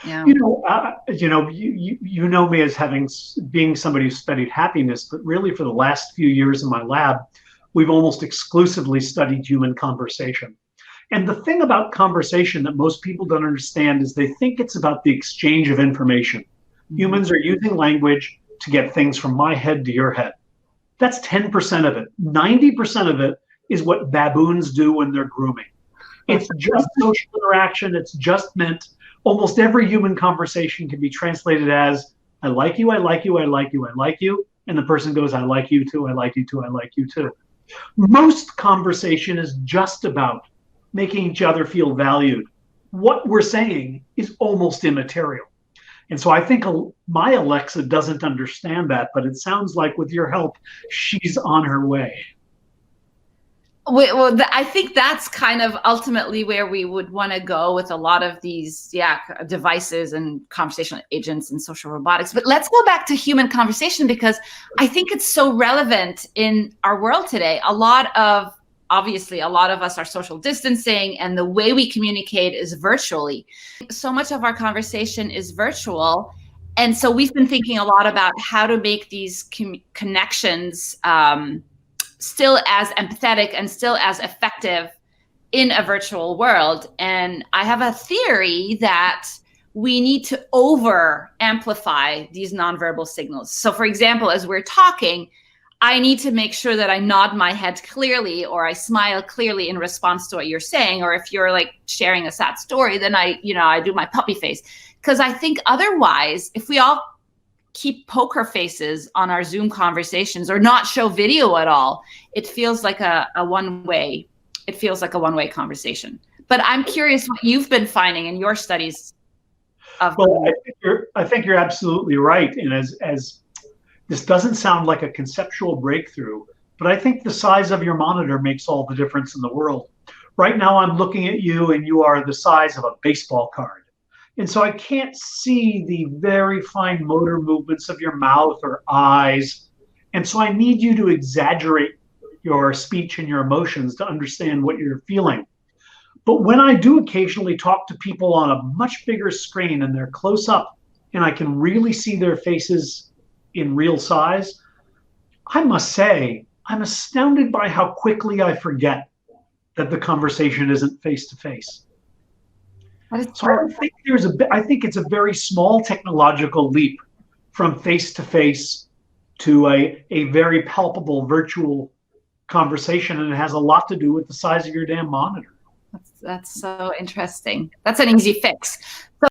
Yeah. You know me as being somebody who studied happiness, but really for the last few years in my lab, we've almost exclusively studied human conversation. And the thing about conversation that most people don't understand is they think it's about the exchange of information. Mhm. Humans are using language to get things from my head to your head. That's 10% of it. 90% of it is what baboons do when they're grooming. It's just social interaction. It's just meant almost every human conversation can be translated as I like you, I like you, I like you, I like you. And the person goes, I like you too, I like you too, I like you too. Most conversation is just about making each other feel valued. What we're saying is almost immaterial. And so I think my Alexa doesn't understand that, but it sounds like with your help, she's on her way. Well, I think that's kind of ultimately where we would want to go with a lot of these, devices and conversational agents and social robotics. But let's go back to human conversation, because I think it's so relevant in our world today. Obviously, a lot of us are social distancing, and the way we communicate is virtually. So much of our conversation is virtual. And so we've been thinking a lot about how to make these connections still as empathetic and still as effective in a virtual world. And I have a theory that we need to over amplify these nonverbal signals. So for example, as we're talking, I need to make sure that I nod my head clearly, or I smile clearly in response to what you're saying. Or if you're like sharing a sad story, then I do my puppy face. Because I think otherwise, if we all keep poker faces on our Zoom conversations or not show video at all, it feels like a one-way conversation. But I'm curious what you've been finding in your studies of. Well, I think you're absolutely right. And as this doesn't sound like a conceptual breakthrough, but I think the size of your monitor makes all the difference in the world. Right now, I'm looking at you, and you are the size of a baseball card. And so I can't see the very fine motor movements of your mouth or eyes. And so I need you to exaggerate your speech and your emotions to understand what you're feeling. But when I do occasionally talk to people on a much bigger screen and they're close up and I can really see their faces in real size, I must say, I'm astounded by how quickly I forget that the conversation isn't face to face. So I think it's a very small technological leap from face to face to a very palpable virtual conversation, and it has a lot to do with the size of your damn monitor. That's so interesting. That's an easy fix. So